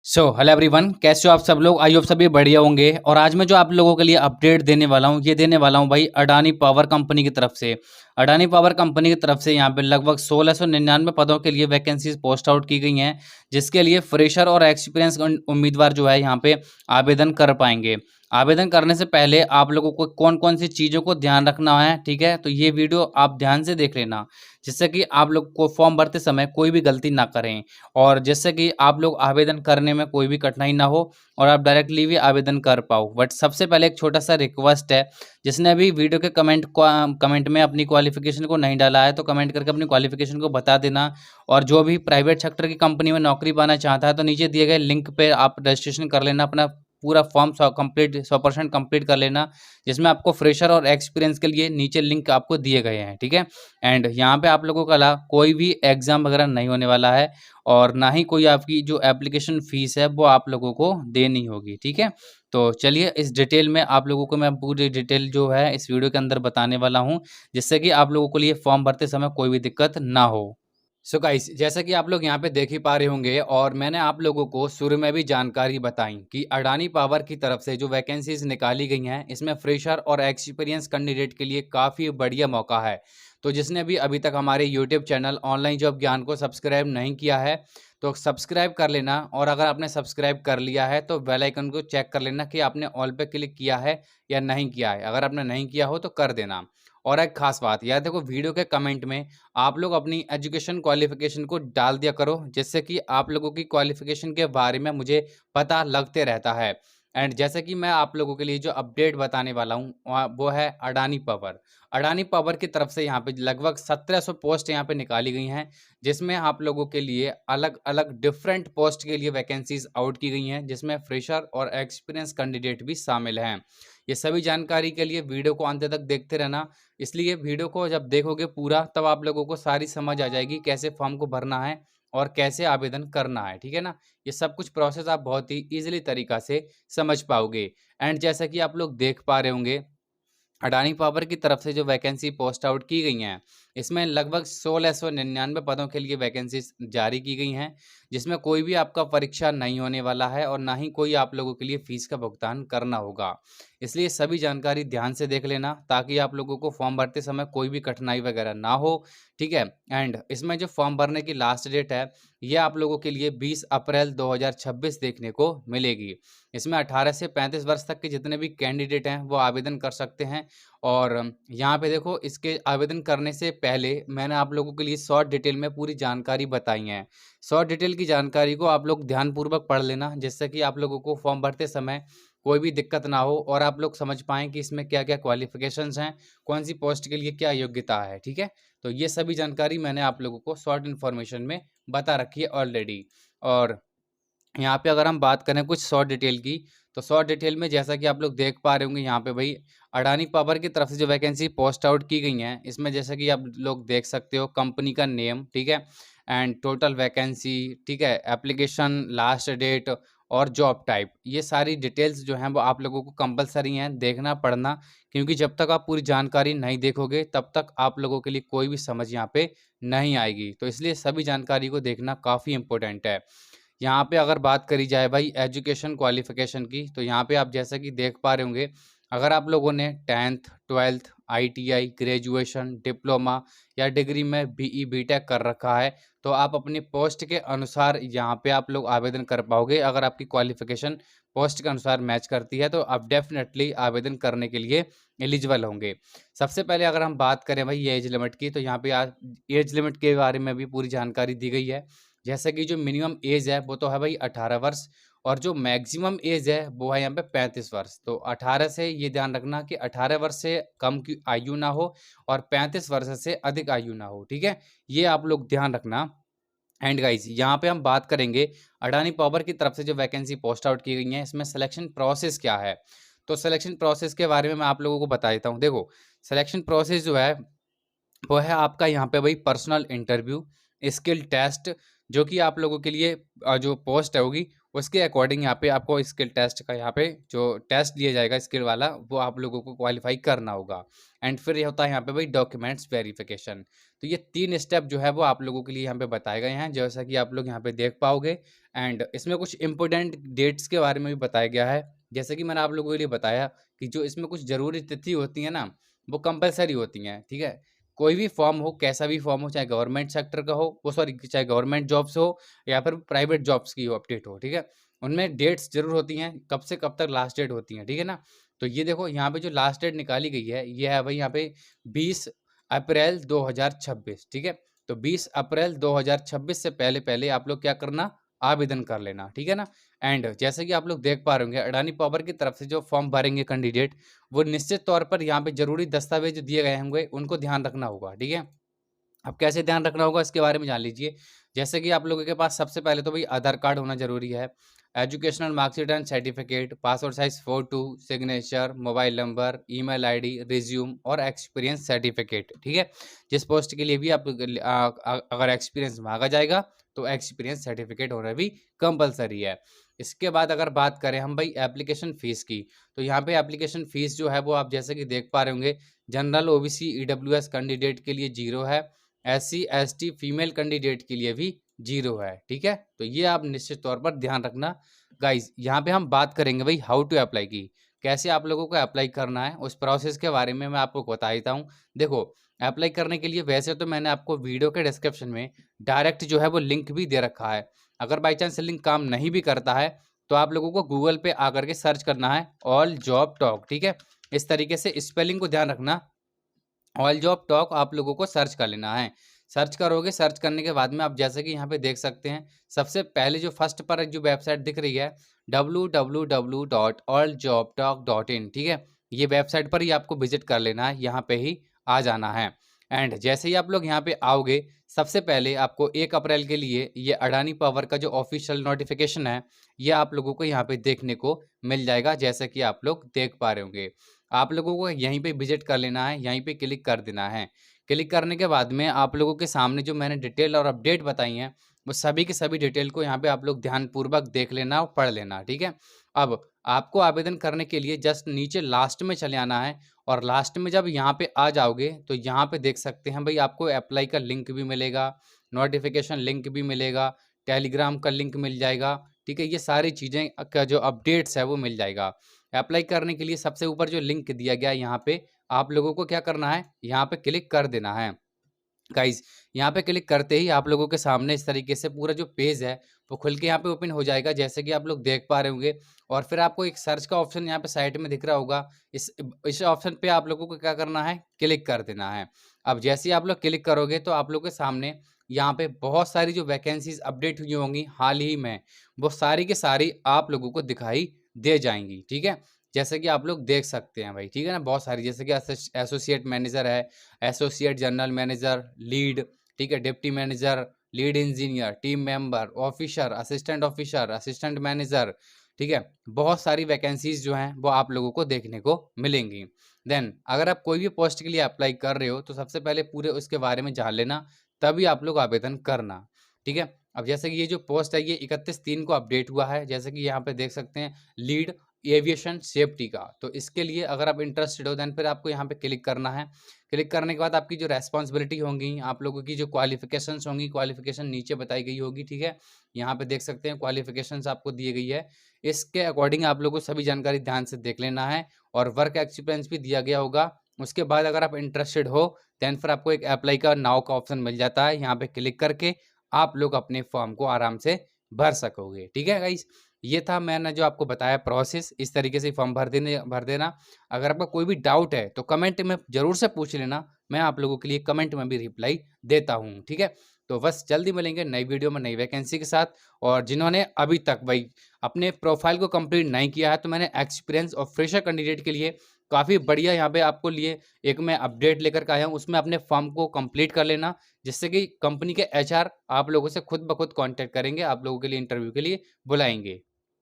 Hello everyone, कैसे हो आप सब लोग। आई होप सभी बढ़िया होंगे। और आज मैं जो आप लोगों के लिए अपडेट देने वाला हूँ, ये देने वाला हूँ भाई अडानी पावर कंपनी की तरफ से। अडानी पावर कंपनी की तरफ से यहाँ पे लगभग 1699 पदों के लिए वैकेंसीज पोस्ट आउट की गई हैं, जिसके लिए फ्रेशर और एक्सपीरियंस उम्मीदवार जो है यहाँ पे आवेदन कर पाएंगे। आवेदन करने से पहले आप लोगों को कौन कौन सी चीज़ों को ध्यान रखना है, ठीक है, तो ये वीडियो आप ध्यान से देख लेना, जिससे कि आप लोग को फॉर्म भरते समय कोई भी गलती ना करें और जिससे कि आप लोग आवेदन करने में कोई भी कठिनाई ना हो और आप डायरेक्टली भी आवेदन कर पाओ। बट सबसे पहले एक छोटा सा रिक्वेस्ट है, जिसने अभी वीडियो के कमेंट में अपनी क्वालिफिकेशन को नहीं डाला है तो कमेंट करके अपनी क्वालिफिकेशन को बता देना। और जो भी प्राइवेट सेक्टर की कंपनी में नौकरी पाना चाहता है तो नीचे दिए गए लिंक पे आप रजिस्ट्रेशन कर लेना, अपना पूरा फॉर्म 100% कंप्लीट कर लेना, जिसमें आपको फ्रेशर और एक्सपीरियंस के लिए नीचे लिंक आपको दिए गए हैं, ठीक है। एंड यहाँ पे आप लोगों का कोई भी एग्जाम वगैरह नहीं होने वाला है और ना ही कोई आपकी जो एप्लीकेशन फ़ीस है वो आप लोगों को देनी होगी, ठीक है। तो चलिए इस डिटेल में आप लोगों को मैं पूरी डिटेल जो है इस वीडियो के अंदर बताने वाला हूँ, जिससे कि आप लोगों को लिए फॉर्म भरते समय कोई भी दिक्कत ना हो। गाइस, जैसा कि आप लोग यहाँ पे देख ही पा रहे होंगे और मैंने आप लोगों को शुरू में भी जानकारी बताई कि अडानी पावर की तरफ से जो वैकेंसीज निकाली गई हैं, इसमें फ्रेशर और एक्सपीरियंस कैंडिडेट के लिए काफ़ी बढ़िया मौका है। तो जिसने भी अभी तक हमारे यूट्यूब चैनल ऑनलाइन जॉब ज्ञान को सब्सक्राइब नहीं किया है तो सब्सक्राइब कर लेना, और अगर आपने सब्सक्राइब कर लिया है तो बेल आइकन को चेक कर लेना कि आपने ऑल पे क्लिक किया है या नहीं किया है। अगर आपने नहीं किया हो तो कर देना। और एक खास बात याद देखो, वीडियो के कमेंट में आप लोग अपनी एजुकेशन क्वालिफिकेशन को डाल दिया करो, जिससे कि आप लोगों की क्वालिफिकेशन के बारे में मुझे पता लगते रहता है। एंड जैसे कि मैं आप लोगों के लिए जो अपडेट बताने वाला हूँ वो है अडानी पावर। अडानी पावर की तरफ से यहाँ पे लगभग 1700 पोस्ट यहाँ पे निकाली गई हैं, जिसमें आप लोगों के लिए अलग अलग डिफरेंट पोस्ट के लिए वैकेंसीज आउट की गई हैं, जिसमें फ्रेशर और एक्सपीरियंस कैंडिडेट भी शामिल हैं। ये सभी जानकारी के लिए वीडियो को अंत तक देखते रहना। इसलिए वीडियो को जब देखोगे पूरा तब आप लोगों को सारी समझ आ जाएगी कैसे फॉर्म को भरना है और कैसे आवेदन करना है, ठीक है ना। ये सब कुछ प्रोसेस आप बहुत ही ईजिली तरीका से समझ पाओगे। एंड जैसा कि आप लोग देख पा रहे होंगे, अडानी पावर की तरफ से जो वैकेंसी पोस्ट आउट की गई हैं, इसमें लगभग 1699 पदों के लिए वैकेंसी जारी की गई हैं, जिसमें कोई भी आपका परीक्षा नहीं होने वाला है और ना ही कोई आप लोगों के लिए फीस का भुगतान करना होगा। इसलिए सभी जानकारी ध्यान से देख लेना, ताकि आप लोगों को फॉर्म भरते समय कोई भी कठिनाई वगैरह ना हो, ठीक है। एंड इसमें जो फॉर्म भरने की लास्ट डेट है, ये आप लोगों के लिए 20 अप्रैल 2026 देखने को मिलेगी। इसमें 18 से 35 वर्ष तक के जितने भी कैंडिडेट हैं वो आवेदन कर सकते हैं। और यहाँ पे देखो, इसके आवेदन करने से पहले मैंने आप लोगों के लिए शॉर्ट डिटेल में पूरी जानकारी बताई है। शॉर्ट डिटेल की जानकारी को आप लोग ध्यानपूर्वक पढ़ लेना, जिससे कि आप लोगों को फॉर्म भरते समय कोई भी दिक्कत ना हो और आप लोग समझ पाएँ कि इसमें क्या-क्या क्वालिफ़िकेशंस हैं, कौन-सी पोस्ट के लिए क्या योग्यता है, ठीक है? तो ये सभी जानकारी मैंने आप लोगों को शॉर्ट इन्फॉर्मेशन में बता रखी है ऑलरेडी। और यहाँ पे अगर हम बात करें कुछ शॉर्ट डिटेल की, तो शॉर्ट डिटेल में जैसा कि आप लोग देख पा रहे होंगे, यहाँ पे भाई अडानी पावर की तरफ से जो वैकेंसी पोस्ट आउट की गई हैं, इसमें जैसा कि आप लोग देख सकते हो, कंपनी का नेम, ठीक है, एंड टोटल वैकेंसी, ठीक है, एप्लीकेशन लास्ट डेट और जॉब टाइप, ये सारी डिटेल्स जो हैं वो आप लोगों को कंपलसरी हैं देखना पढ़ना, क्योंकि जब तक आप पूरी जानकारी नहीं देखोगे तब तक आप लोगों के लिए कोई भी समझ यहाँ पे नहीं आएगी। तो इसलिए सभी जानकारी को देखना काफ़ी इंपॉर्टेंट है। यहाँ पे अगर बात करी जाए भाई एजुकेशन क्वालिफिकेशन की, तो यहाँ पे आप जैसा कि देख पा रहे होंगे, अगर आप लोगों ने 10th 12th ITI graduation diploma या डिग्री में बीई बीटेक कर रखा है, तो आप अपनी पोस्ट के अनुसार यहाँ पे आप लोग आवेदन कर पाओगे। अगर आपकी क्वालिफिकेशन पोस्ट के अनुसार मैच करती है तो आप डेफिनेटली आवेदन करने के लिए एलिजिबल होंगे। सबसे पहले अगर हम बात करें भाई एज लिमिट की, तो यहाँ पे एज लिमिट के बारे में भी पूरी जानकारी दी गई है। जैसे कि जो मिनिमम एज है वो तो है भाई 18 वर्ष, और जो मैक्सिमम एज है वो है यहाँ पे 35 वर्ष। तो 18 से ये ध्यान रखना कि 18 वर्ष से कम की आयु ना हो और 35 वर्ष से अधिक आयु ना हो, ठीक है। ये आप लोग ध्यान रखना। एंड गाइस, यहाँ पे हम बात करेंगे अडानी पावर की तरफ से जो वैकेंसी पोस्ट आउट की गई है, इसमें सिलेक्शन प्रोसेस क्या है। तो सिलेक्शन प्रोसेस के बारे में मैं आप लोगों को बता देता हूँ। देखो, सिलेक्शन प्रोसेस जो है वो है आपका यहाँ पे भाई पर्सनल इंटरव्यू, स्किल टेस्ट, जो कि आप लोगों के लिए जो पोस्ट है होगी उसके अकॉर्डिंग यहाँ पे आपको स्किल टेस्ट का यहाँ पे जो टेस्ट दिया जाएगा स्किल वाला, वो आप लोगों को क्वालिफाई करना होगा। एंड फिर ये होता है यहाँ पे भाई डॉक्यूमेंट्स वेरिफिकेशन। तो ये 3 स्टेप जो है वो आप लोगों के लिए यहाँ पे बताए गए हैं, जैसा कि आप लोग यहाँ पे देख पाओगे। एंड इसमें कुछ इंपॉर्टेंट डेट्स के बारे में भी बताया गया है, जैसे कि मैंने आप लोगों के लिए बताया कि जो इसमें कुछ ज़रूरी तिथि होती है ना, वो कंपलसरी होती हैं, ठीक है। कोई भी फॉर्म हो, कैसा भी फॉर्म हो, चाहे गवर्नमेंट सेक्टर का हो, वो सॉरी चाहे गवर्नमेंट जॉब्स हो या फिर प्राइवेट जॉब्स की हो अपडेट हो, ठीक है। उनमें डेट्स ज़रूर होती हैं, कब से कब तक लास्ट डेट होती हैं, ठीक है ना। तो ये देखो यहाँ पे जो लास्ट डेट निकाली गई है, ये है भाई यहाँ पे 20 अप्रैल 2026, ठीक है। तो 20 अप्रैल 2026 से पहले पहले आप लोग क्या करना, आवेदन कर लेना, ठीक है ना। एंड जैसे कि आप लोग देख पा रहे होंगे, अडानी पावर की तरफ से जो फॉर्म भरेंगे कैंडिडेट, वो निश्चित तौर पर यहाँ पे जरूरी दस्तावेज जो दिए गए होंगे उनको ध्यान रखना होगा, ठीक है। अब कैसे ध्यान रखना होगा इसके बारे में जान लीजिए। जैसे कि आप लोगों के पास सबसे पहले तो भाई आधार कार्ड होना जरूरी है, educational marksheet and certificate, passport size photo, signature, mobile number, email ID, resume और एक्सपीरियंस सर्टिफिकेट, ठीक है। जिस पोस्ट के लिए भी आप अगर एक्सपीरियंस मांगा जाएगा तो एक्सपीरियंस सर्टिफिकेट होना भी कंपलसरी है। इसके बाद अगर बात करें हम भाई एप्लीकेशन फ़ीस की, तो यहाँ पे एप्लीकेशन फ़ीस जो है वो आप जैसे कि देख पा रहे होंगे, जनरल ओबीसी ईडब्ल्यूएस कैंडिडेट के लिए 0 है, एससी एसटी फीमेल कैंडिडेट के लिए भी 0 है, ठीक है। तो ये आप निश्चित तौर पर ध्यान रखना। गाइज यहाँ पे हम बात करेंगे भाई हाउ टू अप्लाई की, कैसे आप लोगों को अप्लाई करना है, उस प्रोसेस के बारे में मैं आपको बता देता हूँ। देखो, अप्लाई करने के लिए वैसे तो मैंने आपको वीडियो के डिस्क्रिप्शन में डायरेक्ट जो है वो लिंक भी दे रखा है। अगर बाई चांस लिंक काम नहीं भी करता है तो आप लोगों को गूगल पे आकर के सर्च करना है ऑल जॉब टॉक, ठीक है। इस तरीके से स्पेलिंग को ध्यान रखना, ऑल जॉब टॉक आप लोगों को सर्च कर लेना है। सर्च करोगे, सर्च करने के बाद में आप जैसे कि यहाँ पे देख सकते हैं, सबसे पहले जो फर्स्ट पर जो वेबसाइट दिख रही है www.alljobtalk.in, ठीक है। ये वेबसाइट पर ही आपको विजिट कर लेना है, यहाँ पे ही आ जाना है। एंड जैसे ही आप लोग यहाँ पे आओगे, सबसे पहले आपको 1 अप्रैल के लिए ये अडानी पावर का जो ऑफिशियल नोटिफिकेशन है, ये आप लोगों को यहाँ पे देखने को मिल जाएगा, जैसे कि आप लोग देख पा रहे होंगे। आप लोगों को यहीं पे विजिट कर लेना है, यहीं पे क्लिक कर देना है। क्लिक करने के बाद में आप लोगों के सामने जो मैंने डिटेल और अपडेट बताई हैं, वो सभी की सभी डिटेल को यहाँ पे आप लोग ध्यानपूर्वक देख लेना और पढ़ लेना, ठीक है। अब आपको आवेदन करने के लिए जस्ट नीचे लास्ट में चले आना है, और लास्ट में जब यहाँ पे आ जाओगे तो यहाँ पे देख सकते हैं भाई, आपको अप्लाई का लिंक भी मिलेगा, नोटिफिकेशन लिंक भी मिलेगा, टेलीग्राम का लिंक मिल जाएगा, ठीक है। ये सारी चीज़ें का जो अपडेट्स है वो मिल जाएगा। अप्लाई करने के लिए सबसे ऊपर जो लिंक दिया गया है, यहाँ पे आप लोगों को क्या करना है, यहाँ पे क्लिक कर देना है। गाइज यहाँ पे क्लिक करते ही आप लोगों के सामने इस तरीके से पूरा जो पेज है वो खुल के यहाँ पे ओपन हो जाएगा, जैसे कि आप लोग देख पा रहे होंगे। और फिर आपको एक सर्च का ऑप्शन यहाँ पे साइड में दिख रहा होगा, इस ऑप्शन पे आप लोगों को क्या करना है, क्लिक कर देना है। अब जैसे ही आप लोग क्लिक करोगे तो आप लोग के सामने यहाँ पे बहुत सारी जो वैकेंसीज अपडेट हुई होंगी हाल ही में, वो सारी की सारी आप लोगों को दिखाई दे जाएंगी, ठीक है। जैसे कि आप लोग देख सकते हैं भाई, ठीक है ना, बहुत सारी, जैसे कि एसोसिएट मैनेजर है, एसोसिएट जनरल मैनेजर, लीड, ठीक है, deputy manager, lead engineer, team member, officer, assistant manager, ठीक है। बहुत सारी वैकेंसीज जो हैं वो आप लोगों को देखने को मिलेंगी। देन अगर आप कोई भी पोस्ट के लिए अप्लाई कर रहे हो तो सबसे पहले पूरे उसके बारे में जान लेना, तभी आप लोग आवेदन करना, ठीक है। अब जैसे कि ये जो पोस्ट है ये 31/3 को अपडेट हुआ है, जैसे कि यहाँ पे देख सकते हैं, लीड एविएशन सेफ्टी का। तो इसके लिए अगर आप इंटरेस्टेड हो देन फिर आपको यहाँ पे क्लिक करना है। क्लिक करने के बाद आपकी जो रेस्पॉन्सिबिलिटी होंगी, आप लोगों की जो क्वालिफिकेशंस होंगी, क्वालिफिकेशन नीचे बताई गई होगी, ठीक है। यहाँ पे देख सकते हैं क्वालिफिकेशंस आपको दी गई है, इसके अकॉर्डिंग आप लोगों को सभी जानकारी ध्यान से देख लेना है, और वर्क एक्सपीरियंस भी दिया गया होगा। उसके बाद अगर आप इंटरेस्टेड हो देन फिर आपको एक अप्लाई का नाउ का ऑप्शन मिल जाता है, यहाँ पे क्लिक करके आप लोग अपने फॉर्म को आराम से भर सकोगे, ठीक है गाइस। ये था मैंने जो आपको बताया प्रोसेस, इस तरीके से फॉर्म भर देना। अगर आपका कोई भी डाउट है तो कमेंट में जरूर से पूछ लेना, मैं आप लोगों के लिए कमेंट में भी रिप्लाई देता हूँ, ठीक है। तो बस जल्दी मिलेंगे नई वीडियो में नई वैकेंसी के साथ। और जिन्होंने अभी तक भाई अपने प्रोफाइल को कंप्लीट नहीं किया है, तो मैंने एक्सपीरियंस और फ्रेशर कैंडिडेट के लिए काफ़ी बढ़िया यहाँ पे आपको लिए एक मैं अपडेट लेकर के आया हूँ, उसमें अपने फॉर्म को कंप्लीट कर लेना, जिससे कि कंपनी के एचआर आप लोगों से खुद ब खुद कांटेक्ट करेंगे, आप लोगों के लिए इंटरव्यू के लिए बुलाएंगे।